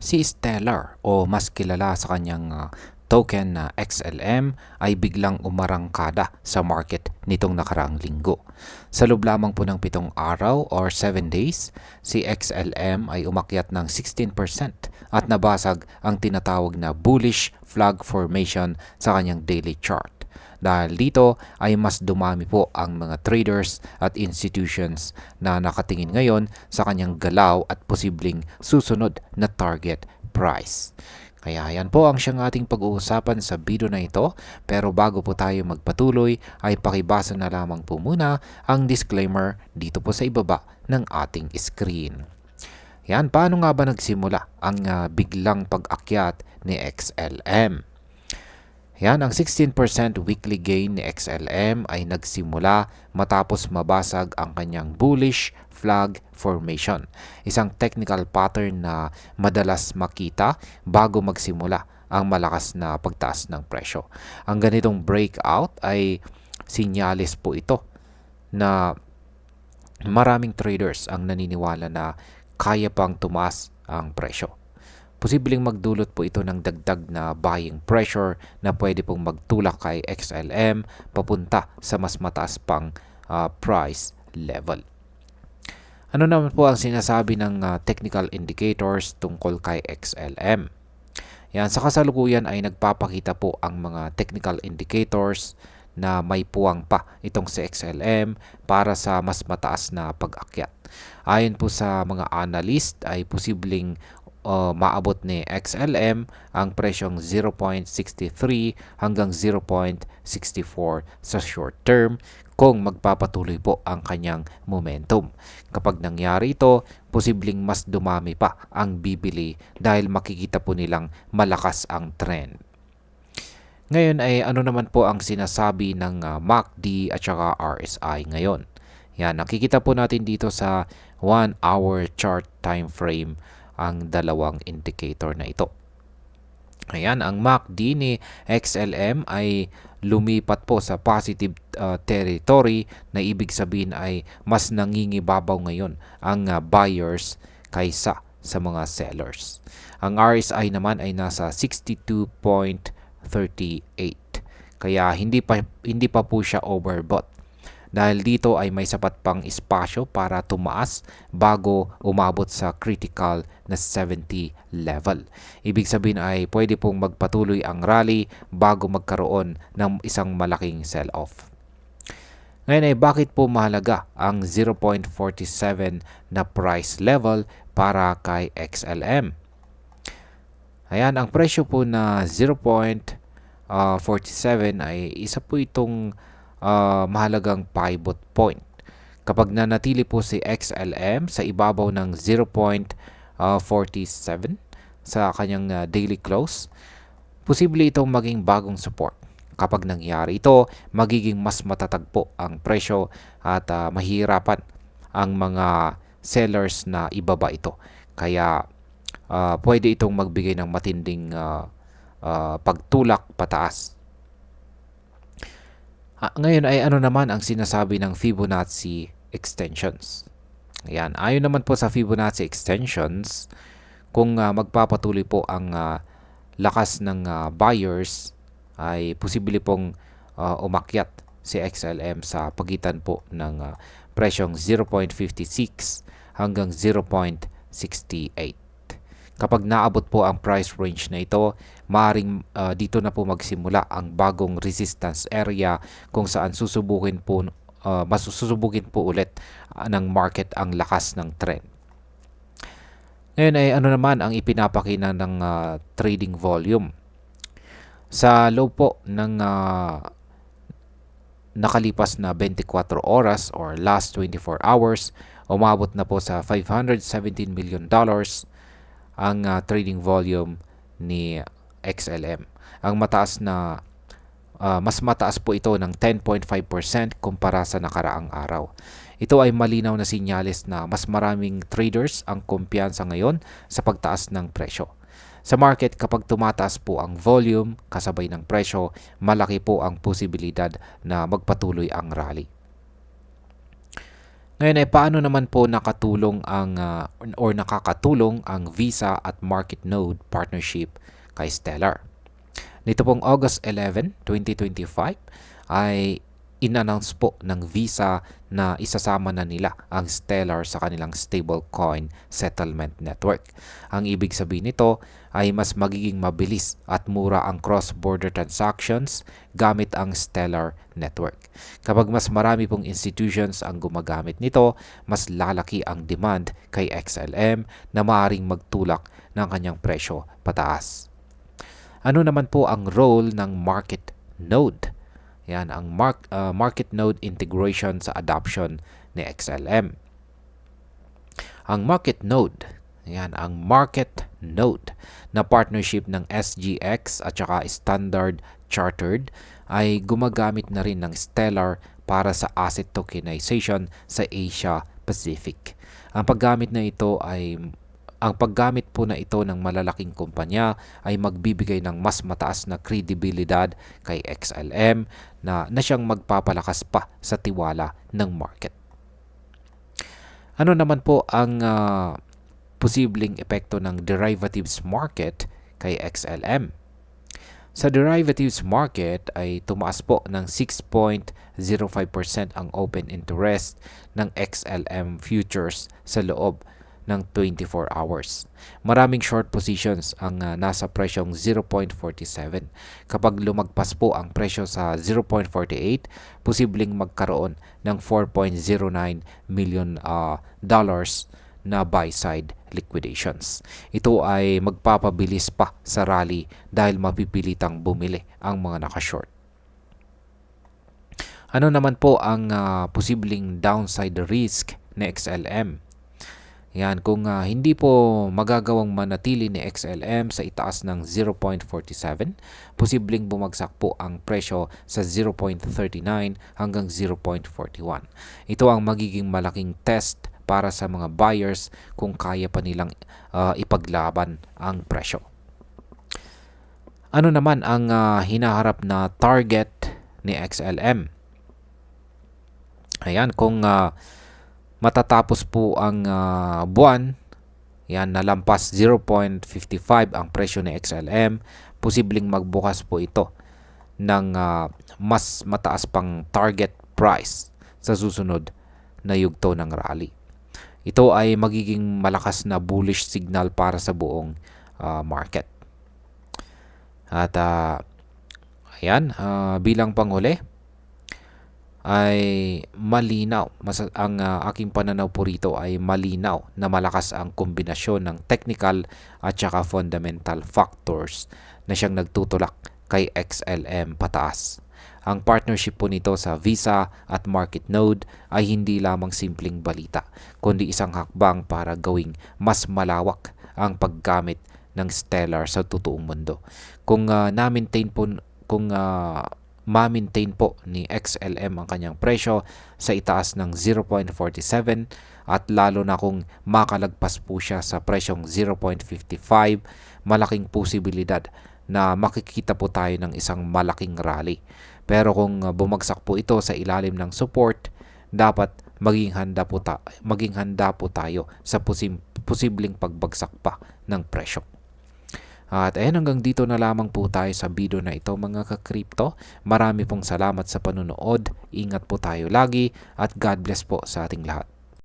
Si Stellar o mas kilala sa kanyang token na XLM ay biglang umarangkada sa market nitong nakaraang linggo. Sa loob lamang po ng 7 araw or 7 days, si XLM ay umakyat ng 16% at nabasag ang tinatawag na bullish flag formation sa kanyang daily chart. Dahil dito ay mas dumami po ang mga traders at institutions na nakatingin ngayon sa kanyang galaw at posibleng susunod na target price. Kaya yan po ang siyang ating pag-uusapan sa video na ito. Pero bago po tayo magpatuloy ay pakibasa na lamang po muna ang disclaimer dito po sa ibaba ng ating screen. Yan, paano nga ba nagsimula ang biglang pag-akyat ni XLM? Yan, ang 16% weekly gain ni XLM ay nagsimula matapos mabasag ang kanyang bullish flag formation. Isang technical pattern na madalas makita bago magsimula ang malakas na pagtaas ng presyo. Ang ganitong breakout ay sinyalis po ito na maraming traders ang naniniwala na kaya pang tumaas ang presyo. Posibleng magdulot po ito ng dagdag na buying pressure na pwede pong magtulak kay XLM papunta sa mas mataas pang price level. Ano naman po ang sinasabi ng technical indicators tungkol kay XLM? Yan, sa kasalukuyan ay nagpapakita po ang mga technical indicators na may puwang pa itong si XLM para sa mas mataas na pag-akyat. Ayon po sa mga analyst ay posibleng maabot ni XLM ang presyong 0.63 hanggang 0.64 sa short term kung magpapatuloy po ang kanyang momentum. Kapag nangyari ito, posibleng mas dumami pa ang bibili dahil makikita po nilang malakas ang trend. Ngayon ay ano naman po ang sinasabi ng MACD at saka RSI ngayon. Yan, nakikita po natin dito sa 1 hour chart time frame ang dalawang indicator na ito. Ayan, ang MACD ni XLM ay lumipat po sa positive territory na ibig sabihin ay mas nangingibabaw ngayon ang buyers kaysa sa mga sellers. Ang RSI naman ay nasa 62.38. Kaya hindi pa po siya overbought. Dahil dito ay may sapat pang espasyo para tumaas bago umabot sa critical na 70 level. Ibig sabihin ay pwede pong magpatuloy ang rally bago magkaroon ng isang malaking sell-off. Ngayon ay bakit po mahalaga ang 0.47 na price level para kay XLM? Ayan, ang presyo po na 0.47 ay isa po itong mahalagang pivot point. Kapag nanatili po si XLM sa ibabaw ng 0.47 sa kanyang daily close, posible itong maging bagong support. Kapag nangyari ito, magiging mas matatag po ang presyo at mahirapan ang mga sellers na ibaba ito. Kaya pwede itong magbigay ng matinding pagtulak pataas. Ngayon ay ano naman ang sinasabi ng Fibonacci extensions. Ayan, ayon naman po sa Fibonacci extensions, kung magpapatuloy po ang lakas ng buyers, ay posible pong umakyat si XLM sa pagitan po ng presyong 0.56 hanggang 0.68. Kapag naabot po ang price range na ito, maaaring dito na po magsimula ang bagong resistance area kung saan susubukin po ulit ng market ang lakas ng trend. Ngayon ay ano naman ang ipinapakita ng trading volume. Sa loob po ng nakalipas na 24 oras or last 24 hours, umabot na po sa $517 million ang trading volume ni XLM. Ang mas mataas po ito ng 10.5% kumpara sa nakaraang araw. Ito ay malinaw na sinyalis na mas maraming traders ang kumpiyansa ngayon sa pagtaas ng presyo. Sa market, kapag tumataas po ang volume kasabay ng presyo, malaki po ang posibilidad na magpatuloy ang rally. Ngayon ay paano naman po nakatulong ang or nakakatulong ang Visa at Market Node partnership kay Stellar? Nito pong August 11, 2025 ay in-announce po ng Visa na isasama na nila ang Stellar sa kanilang stablecoin settlement network. Ang ibig sabihin nito ay mas magiging mabilis at mura ang cross-border transactions gamit ang Stellar network. Kapag mas marami pong institutions ang gumagamit nito, mas lalaki ang demand kay XLM na maaaring magtulak ng kanyang presyo pataas. Ano naman po ang role ng market node? Yan ang market node integration sa adoption ni XLM. Ang market node na partnership ng SGX at saka Standard Chartered ay gumagamit na rin ng Stellar para sa asset tokenization sa Asia Pacific. Ang paggamit po na ito ng malalaking kumpanya ay magbibigay ng mas mataas na kredibilidad kay XLM na siyang magpapalakas pa sa tiwala ng market. Ano naman po ang posibleng epekto ng derivatives market kay XLM? Sa derivatives market ay tumaas po ng 6.05% ang open interest ng XLM futures sa loob ng 24 hours. Maraming short positions ang nasa presyong 0.47. Kapag lumagpas po ang presyo sa 0.48, posibleng magkaroon ng $4.09 million na buy-side liquidations. Ito ay magpapabilis pa sa rally dahil mapipilitang bumili ang mga naka-short. Ano naman po ang posibleng downside risk ni XLM? Yan, kung hindi po magagawang manatili ni XLM sa itaas ng 0.47, posibleng bumagsak po ang presyo sa 0.39 hanggang 0.41. Ito ang magiging malaking test para sa mga buyers kung kaya pa nilang ipaglaban ang presyo. Ano naman ang hinaharap na target ni XLM? Ayan, kung matatapos po ang buwan, yan nalampas 0.55 ang presyo ni XLM, posibleng magbukas po ito ng mas mataas pang target price sa susunod na yugto ng rally. Ito ay magiging malakas na bullish signal para sa buong market. At bilang panghuli, ay malinaw. Ang aking pananaw po rito ay malinaw na malakas ang kombinasyon ng technical at saka fundamental factors na siyang nagtutulak kay XLM pataas. Ang partnership po nito sa Visa at Market Node ay hindi lamang simpleng balita, kundi isang hakbang para gawing mas malawak ang paggamit ng Stellar sa totoong mundo. Kung ma-maintain po ni XLM ang kanyang presyo sa itaas ng 0.47 at lalo na kung makalagpas po siya sa presyong 0.55, malaking posibilidad na makikita po tayo ng isang malaking rally. Pero kung bumagsak po ito sa ilalim ng support, dapat maging handa po tayo sa posibleng pagbagsak pa ng presyo. At hanggang dito na lamang po tayo sa video na ito mga ka-crypto. Marami pong salamat sa panonood. Ingat po tayo lagi at God bless po sa ating lahat.